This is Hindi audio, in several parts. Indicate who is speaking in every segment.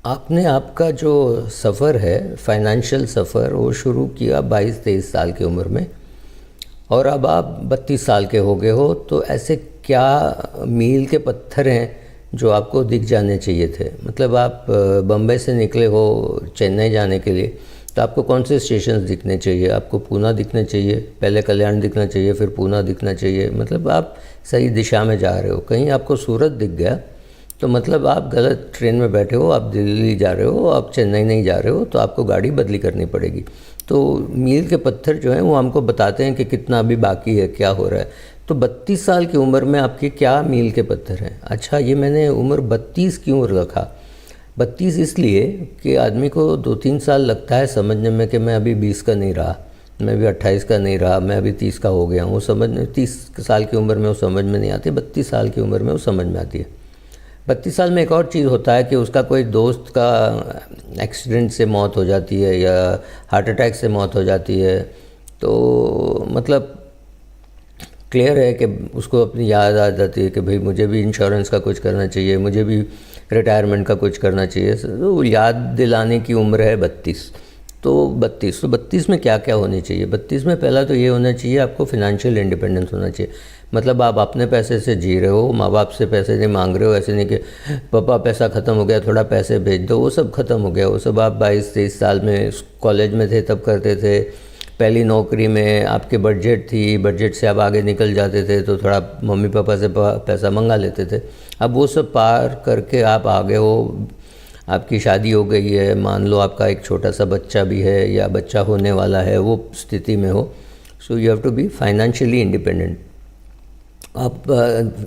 Speaker 1: आपने आपका जो सफ़र है फाइनेंशियल सफ़र वो शुरू किया 22-23 साल की उम्र में और अब आप 32 साल के हो गए हो। तो ऐसे क्या मील के पत्थर हैं जो आपको दिख जाने चाहिए थे? मतलब आप बम्बई से निकले हो चेन्नई जाने के लिए, तो आपको कौन से स्टेशन दिखने चाहिए? आपको पूना दिखने चाहिए, पहले कल्याण दिखना चाहिए, फिर पूना दिखना चाहिए। मतलब आप सही दिशा में जा रहे हो। कहीं आपको सूरत दिख गया तो मतलब आप गलत ट्रेन में बैठे हो, आप दिल्ली जा रहे हो, आप चेन्नई नहीं जा रहे हो, तो आपको गाड़ी बदली करनी पड़ेगी। तो मील के पत्थर जो हैं वो हमको बताते हैं कि कितना अभी बाकी है, क्या हो रहा है। तो 32 साल की उम्र में आपके क्या मील के पत्थर हैं? अच्छा, ये मैंने उम्र 32 क्यों रखा? 32 इसलिए कि आदमी को 2-3 साल लगता है समझने में कि मैं अभी 20 का नहीं रहा, मैं अभी 28 का नहीं रहा, मैं अभी 30 का हो गया हूँ। वो समझ में 30 साल की उम्र में वो समझ में नहीं आती, 32 साल की उम्र में वो समझ में आती है। 32 साल में एक और चीज़ होता है कि उसका कोई दोस्त का एक्सीडेंट से मौत हो जाती है या हार्ट अटैक से मौत हो जाती है। तो मतलब क्लियर है कि उसको अपनी याद आ जाती है कि भाई मुझे भी इंश्योरेंस का कुछ करना चाहिए, मुझे भी रिटायरमेंट का कुछ करना चाहिए। तो याद दिलाने की उम्र है 32। तो 32 में क्या क्या होनी चाहिए? 32 में पहला तो ये होना चाहिए, आपको फिनेंशियल इंडिपेंडेंस होना चाहिए। मतलब आप अपने पैसे से जी रहे हो, माँ बाप से पैसे नहीं मांग रहे हो। ऐसे नहीं कि पापा पैसा ख़त्म हो गया थोड़ा पैसे भेज दो, वो सब ख़त्म हो गया। वो सब आप 22-23 साल में कॉलेज में थे तब करते थे। पहली नौकरी में आपके बजट थी, बजट से आप आगे निकल जाते थे तो थोड़ा मम्मी पापा से पैसा मंगा लेते थे। अब वो सब पार करके आप आगे हो, आपकी शादी हो गई है, मान लो आपका एक छोटा सा बच्चा भी है या बच्चा होने वाला है, वो स्थिति में हो। So you have to be financially independent. आप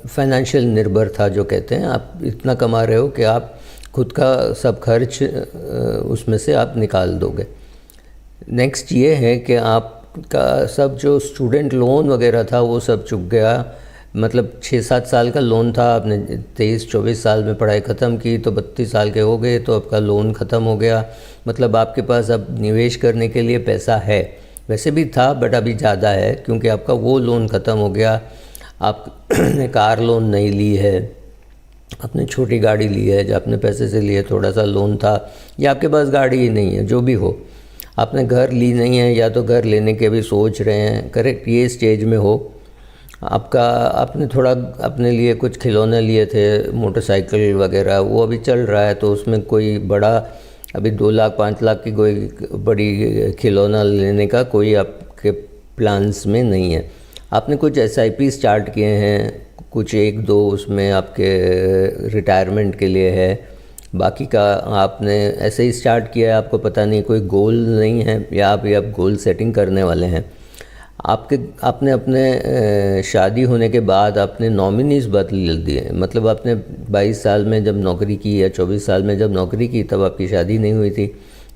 Speaker 1: फाइनेंशियल निर्भरता जो कहते हैं, आप इतना कमा रहे हो कि आप खुद का सब खर्च उसमें से आप निकाल दोगे। नेक्स्ट ये है कि आपका सब जो स्टूडेंट लोन वगैरह था वो सब चुक गया। मतलब 6-7 साल का लोन था, आपने 23-24 साल में पढ़ाई ख़त्म की तो 32 साल के हो गए, तो आपका लोन ख़त्म हो गया। मतलब आपके पास अब निवेश करने के लिए पैसा है, वैसे भी था बट अभी ज़्यादा है क्योंकि आपका वो लोन ख़त्म हो गया। आपने कार लोन नहीं ली है, आपने छोटी गाड़ी ली है जो अपने पैसे से लिए, थोड़ा सा लोन था, या आपके पास गाड़ी ही नहीं है, जो भी हो। आपने घर ली नहीं है या तो घर लेने के भी सोच रहे हैं, करेक्ट, ये स्टेज में हो। आपने थोड़ा अपने लिए कुछ खिलौने लिए थे, मोटरसाइकिल वगैरह, वो अभी चल रहा है तो उसमें कोई बड़ा अभी 2 लाख 5 लाख की कोई बड़ी खिलौना लेने का कोई आपके प्लान्स में नहीं है। आपने कुछ SIP स्टार्ट किए हैं, कुछ 1-2 उसमें आपके रिटायरमेंट के लिए है, बाकी का आपने ऐसे ही स्टार्ट किया है, आपको पता नहीं, कोई गोल नहीं है या आप गोल सेटिंग करने वाले हैं। आपने अपने शादी होने के बाद आपने नॉमिनीज़ बदल दिए। मतलब आपने 22 साल में जब नौकरी की या 24 साल में जब नौकरी की तब आपकी शादी नहीं हुई थी,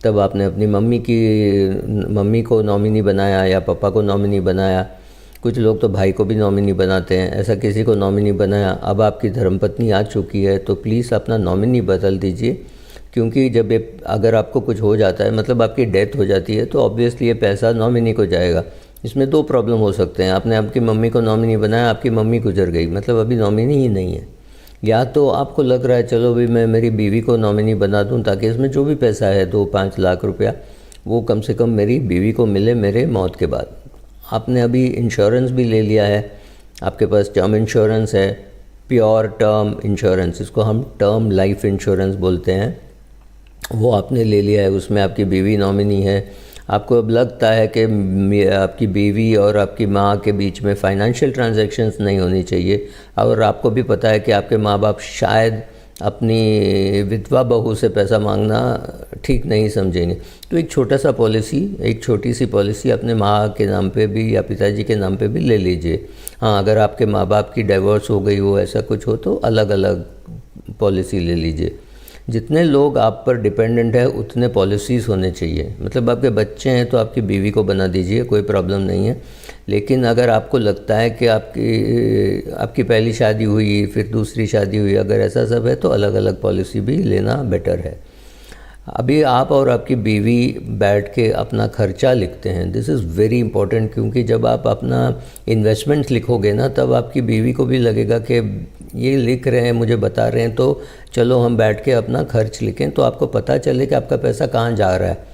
Speaker 1: तब आपने अपनी मम्मी को नॉमिनी बनाया या पापा को नॉमिनी बनाया। कुछ लोग तो भाई को भी नॉमिनी बनाते हैं, ऐसा किसी को नॉमिनी बनाया। अब आपकी धर्मपत्नी आ चुकी है तो प्लीज़ अपना नॉमिनी बदल दीजिए, क्योंकि जब अगर आपको कुछ हो जाता है, मतलब आपकी डेथ हो जाती है, तो ऑब्वियसली ये पैसा नॉमिनी को जाएगा। इसमें 2 प्रॉब्लम हो सकते हैं। आपने आपकी मम्मी को नॉमिनी बनाया, आपकी मम्मी गुजर गई, मतलब अभी नॉमिनी ही नहीं है। या तो आपको लग रहा है चलो भाई मैं मेरी बीवी को नॉमिनी बना दूं ताकि इसमें जो भी पैसा है 2-5 लाख रुपया वो कम से कम मेरी बीवी को मिले मेरे मौत के बाद। आपने अभी इंश्योरेंस भी ले लिया है, आपके पास टर्म इंश्योरेंस है, प्योर टर्म इंश्योरेंस, इसको हम टर्म लाइफ इंश्योरेंस बोलते हैं, वो आपने ले लिया है। उसमें आपकी बीवी नॉमिनी है। आपको अब लगता है कि आपकी बीवी और आपकी माँ के बीच में फाइनेंशियल ट्रांजैक्शंस नहीं होनी चाहिए, और आपको भी पता है कि आपके माँ बाप शायद अपनी विधवा बहू से पैसा मांगना ठीक नहीं समझेंगे। तो एक छोटी सी पॉलिसी अपने माँ के नाम पे भी या पिताजी के नाम पे भी ले लीजिए। हाँ, अगर आपके माँ बाप की डाइवोर्स हो गई हो, ऐसा कुछ हो, तो अलग अलग पॉलिसी ले लीजिए। जितने लोग आप पर डिपेंडेंट है उतने पॉलिसीज़ होने चाहिए। मतलब आपके बच्चे हैं तो आपकी बीवी को बना दीजिए, कोई प्रॉब्लम नहीं है। लेकिन अगर आपको लगता है कि आपकी पहली शादी हुई फिर दूसरी शादी हुई, अगर ऐसा सब है तो अलग अलग पॉलिसी भी लेना बेटर है। अभी आप और आपकी बीवी बैठ के अपना खर्चा लिखते हैं, दिस इज़ वेरी इंपॉर्टेंट, क्योंकि जब आप अपना इन्वेस्टमेंट लिखोगे ना, तब आपकी बीवी को भी लगेगा कि ये लिख रहे हैं, मुझे बता रहे हैं, तो चलो हम बैठ के अपना खर्च लिखें, तो आपको पता चले कि आपका पैसा कहाँ जा रहा है।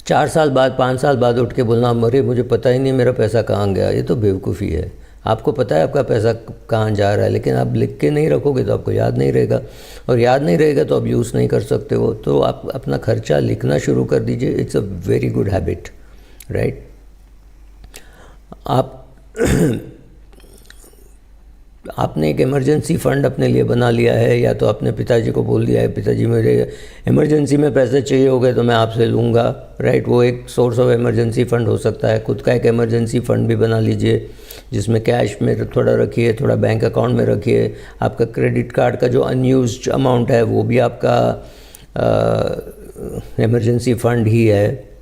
Speaker 1: 4 साल बाद 5 साल बाद उठ के बोलना अरे मुझे पता ही नहीं मेरा पैसा कहाँ गया, ये तो बेवकूफ़ी है। आपको पता है आपका पैसा कहाँ जा रहा है, लेकिन आप लिख के नहीं रखोगे तो आपको याद नहीं रहेगा, और याद नहीं रहेगा तो आप यूज़ नहीं कर सकते हो। तो आप अपना खर्चा लिखना शुरू कर दीजिए, it's a very good habit, right. आप आपने एक इमरजेंसी फ़ंड अपने लिए बना लिया है, या तो अपने पिताजी को बोल दिया है पिताजी मेरे इमरजेंसी में पैसे चाहिए हो गए तो मैं आपसे लूँगा, राइट। वो एक सोर्स ऑफ इमरजेंसी फ़ंड हो सकता है। खुद का एक इमरजेंसी फ़ंड भी बना लीजिए, जिसमें कैश में थोड़ा रखिए, थोड़ा बैंक अकाउंट में रखिए। आपका क्रेडिट कार्ड का जो अनयूज्ड अमाउंट है वो भी आपका इमरजेंसी फ़ंड ही है।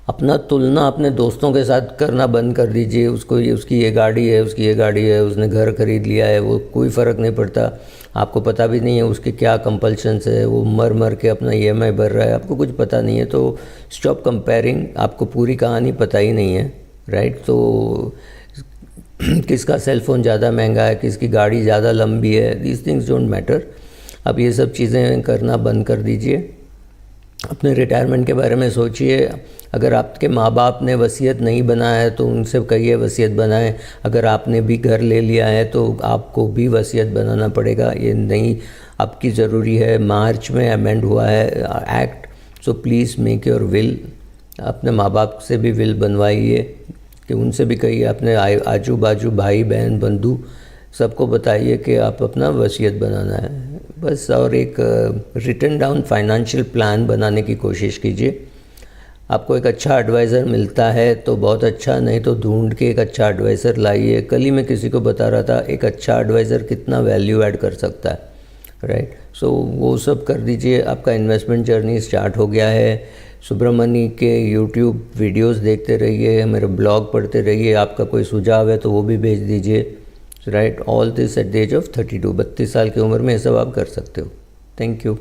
Speaker 1: अपना तुलना अपने दोस्तों के साथ करना बंद कर दीजिए। उसको ये उसकी ये गाड़ी है, उसकी ये गाड़ी है, उसने घर खरीद लिया है, वो कोई फ़र्क नहीं पड़ता। आपको पता भी नहीं है उसके क्या कंपल्शंस है, वो मर मर के अपना EMI भर रहा है, आपको कुछ पता नहीं है। तो स्टॉप कंपेयरिंग, आपको पूरी कहानी पता ही नहीं है, राइट। तो किसका सेलफ़ोन ज़्यादा महंगा है, किसकी गाड़ी ज़्यादा लंबी है, दीज थिंग्स डोंट मैटर। अब ये सब चीज़ें करना बंद कर दीजिए। अपने रिटायरमेंट के बारे में सोचिए। अगर आपके माँ बाप ने वसीयत नहीं बनाया है तो उनसे कहिए वसीयत बनाएं। अगर आपने भी घर ले लिया है तो आपको भी वसीयत बनाना पड़ेगा, ये नहीं आपकी ज़रूरी है। मार्च में अमेंड हुआ है act, so please make your will. अपने माँ बाप से भी विल बनवाइए, कि उनसे भी कहिए, अपने आजू बाजू भाई बहन बंधु सबको बताइए कि आप अपना वसीयत बनाना है बस। और एक रिटन डाउन फाइनेंशियल प्लान बनाने की कोशिश कीजिए। आपको एक अच्छा एडवाइज़र मिलता है तो बहुत अच्छा, नहीं तो ढूंढ के एक अच्छा एडवाइज़र लाइए। कल ही मैं किसी को बता रहा था एक अच्छा एडवाइज़र कितना वैल्यू ऐड कर सकता है, राइट। सो वो सब कर दीजिए। आपका इन्वेस्टमेंट जर्नी स्टार्ट हो गया है। सुब्रमण्य के यूट्यूब वीडियोस देखते रहिए, मेरे ब्लॉग पढ़ते रहिए। आपका कोई सुझाव है तो वो भी भेज दीजिए, right. All this at the age of 32 साल की उम्र में ये सब आप कर सकते हो। Thank you.